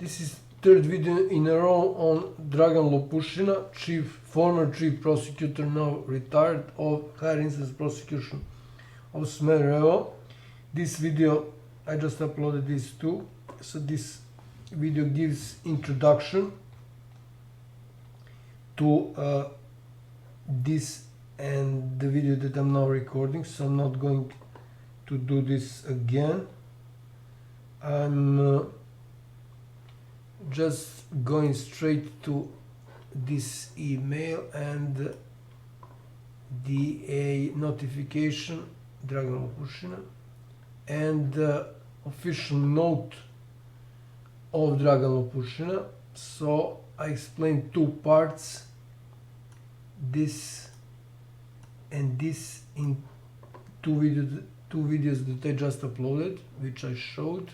This is third video in a row on Dragan Lopušina, former chief prosecutor, now retired, of higher instance prosecution of Smederevo. This video, I just uploaded this too. So this video gives introduction to this and the video that I'm now recording, so I'm not going to do this again. I'm just going straight to this email and the notification, Dragan Lopušina, and the official note of Dragan Lopušina. So I explained two parts, this and this, in two videos that I just uploaded, which I showed.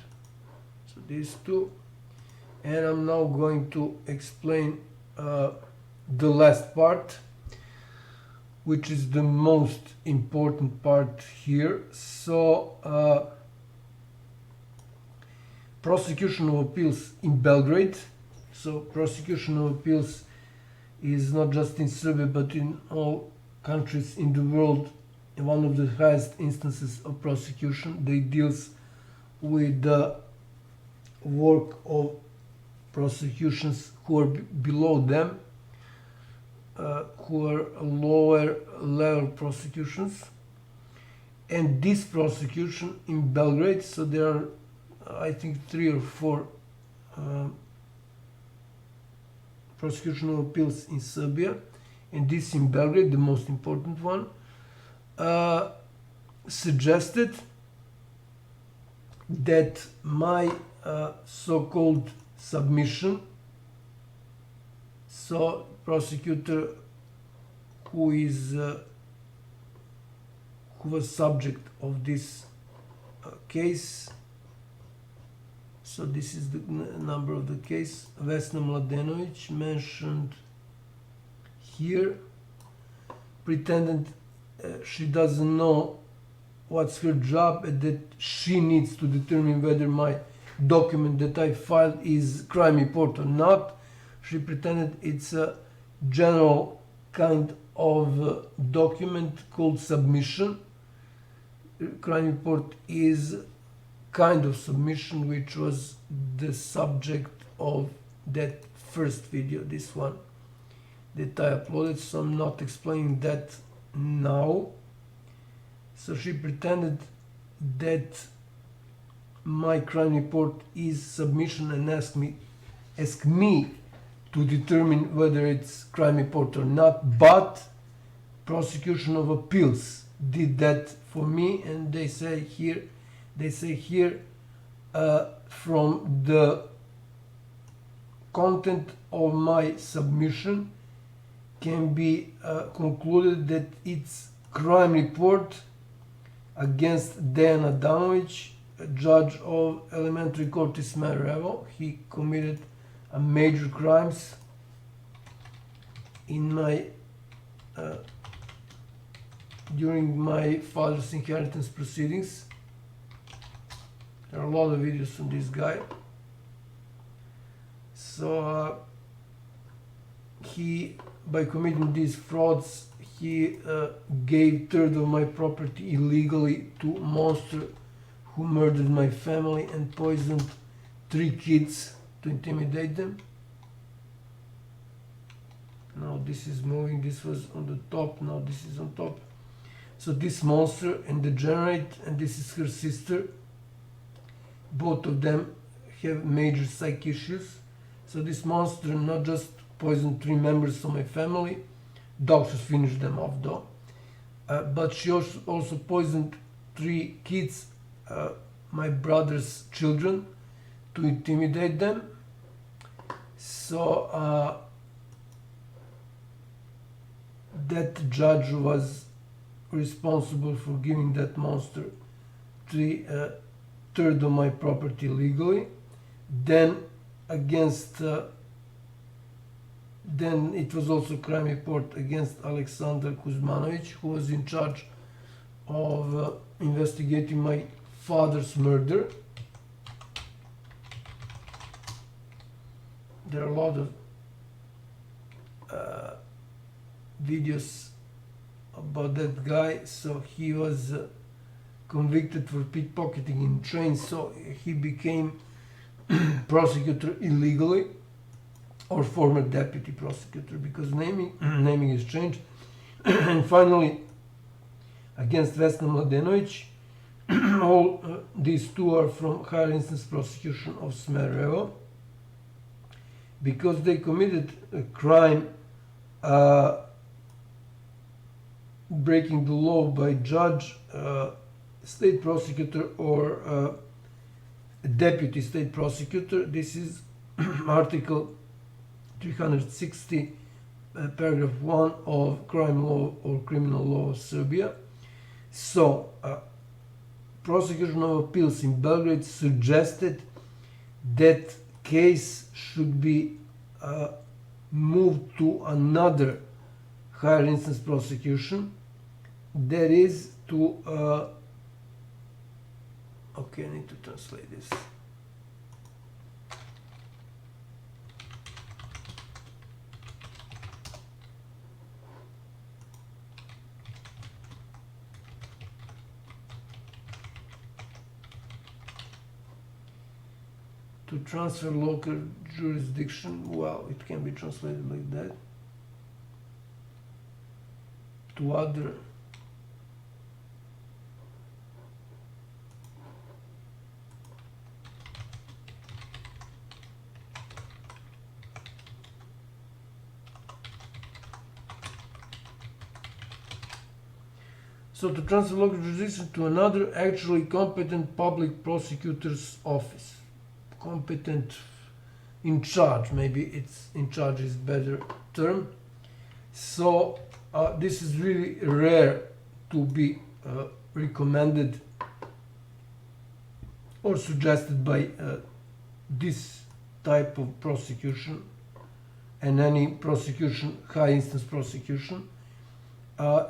So these two, and I'm now going to explain the last part, which is the most important part here. So prosecution of appeals in Belgrade. So prosecution of appeals is not just in Serbia but in all countries in the world one of the highest instances of prosecution. They deals with the work of prosecutions who are below them, who are lower level prosecutions. And this prosecution in Belgrade, so there are I think 3 or 4 prosecution of appeals in Serbia, and this in Belgrade, the most important one, suggested that my so-called submission, so prosecutor who was subject of this case, so this is the number of the case, Vesna Mladenović, mentioned here, pretended she doesn't know what's her job and that she needs to determine whether my document that I filed is crime report or not. She pretended it's a general kind of document called submission. Crime report is kind of submission, which was the subject of that first video, this one that I uploaded, so I'm not explaining that now. So she pretended that my crime report is submission and asked me to determine whether it's crime report or not, but prosecution of appeals did that for me, and they say here from the content of my submission can be concluded that it's crime report against Dejan Adanović, a judge of elementary court in Smederevo. He committed a major crimes in my during my father's inheritance proceedings. There are a lot of videos from this guy. So he, by committing these frauds, he gave third of my property illegally to a monster who murdered my family and poisoned 3 kids to intimidate them. Now this is moving, this was on the top, now this is on top. So this monster and degenerate, and this is her sister, both of them have major psych issues. So this monster not just poisoned 3 members of my family, doctors finished them off though, but she also poisoned 3 kids, my brother's children, to intimidate them. So that judge was responsible for giving that monster third of my property legally. Then against then it was also crime report against Alexander Kuzmanović, who was in charge of investigating my father's murder. there are a lot of videos about that guy. So he was convicted for pickpocketing in trains, so he became prosecutor illegally, or former deputy prosecutor, because naming is changed. And finally, against Vesna Mladenovic, all these two are from higher instance prosecution of Smederevo, because they committed a crime breaking the law by judge, state prosecutor, or deputy state prosecutor. This is Article 360, paragraph 1 of crime law or criminal law of Serbia. So, prosecution of appeals in Belgrade suggested that case should be moved to another higher instance prosecution, that is to okay, I need to translate this. To transfer local jurisdiction, well, it can be translated like that, to other so to transfer local jurisdiction to another actually competent public prosecutor's office. Competent, in charge, maybe it's in charge is better term. So this is really rare to be recommended or suggested by this type of prosecution and any prosecution, high instance prosecution.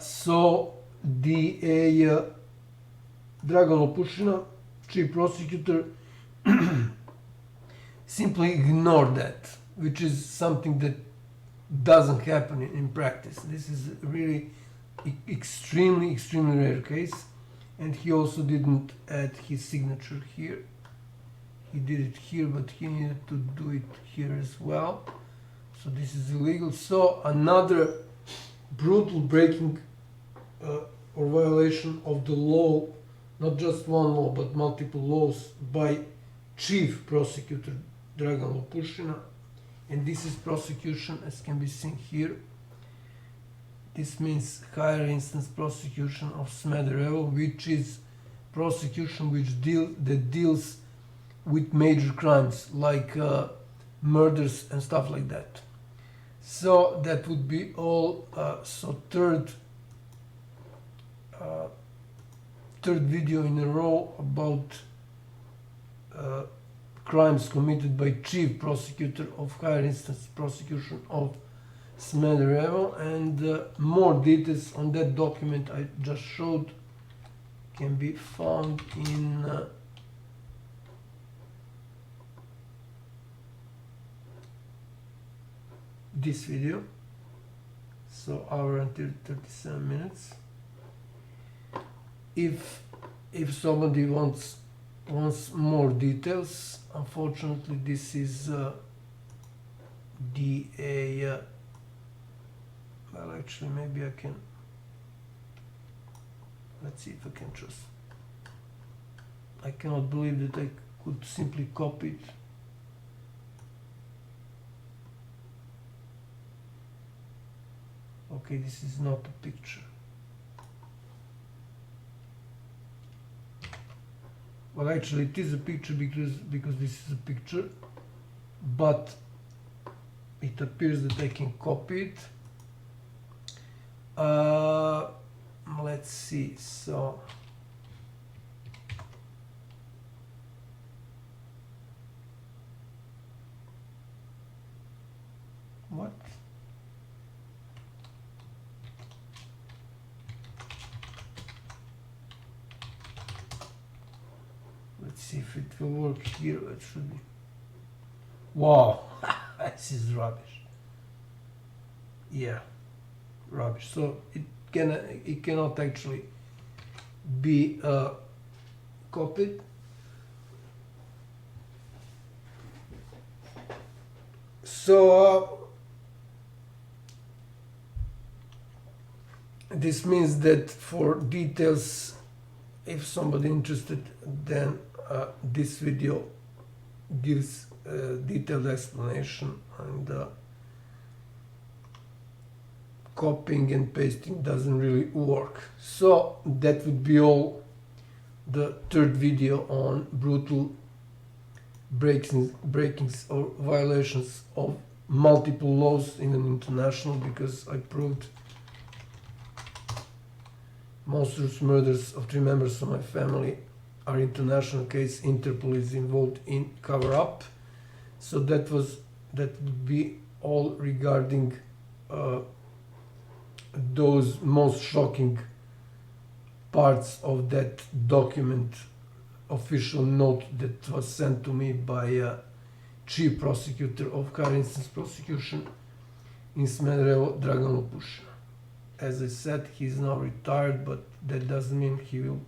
So the Dragan Lopušina, chief prosecutor, simply ignore that, which is something that doesn't happen in practice. This is really extremely rare case, and he also didn't add his signature here. He did it here, but he needed to do it here as well. So this is illegal. So another brutal breaking or violation of the law, not just one law, but multiple laws by chief prosecutor Dragan Lopušina, and this is prosecution, as can be seen here. This means higher instance prosecution of Smederevo, which is prosecution that deals with major crimes like murders and stuff like that. So that would be all. So third video in a row about crimes committed by chief prosecutor of higher instance prosecution of Smederevo, and more details on that document I just showed can be found in this video. So hour and 37 minutes. If somebody wants more details, unfortunately this is well, actually maybe I can, let's see if I can just, I cannot believe that I could simply copy it. Okay, this is not a picture. Well, actually it is a picture because this is a picture, but it appears that I can copy it. Let's see, so what? Let's see if it will work here. It should be. Wow. This is rubbish. Yeah, rubbish. So it cannot actually be copied. So this means that for details, if somebody interested, then this video gives a detailed explanation, and copying and pasting doesn't really work. So that would be all. The third video on brutal breakings or violations of multiple laws in an international, because I proved monstrous murders of 3 members of my family are international case. Interpol is involved in cover-up. So that would be all regarding those most shocking parts of that document, official note that was sent to me by chief prosecutor of higher instance prosecution in Smederevo, DRAGAN LOPUŠINA. As I said, he is now retired, but that doesn't mean he will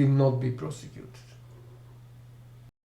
not be prosecuted.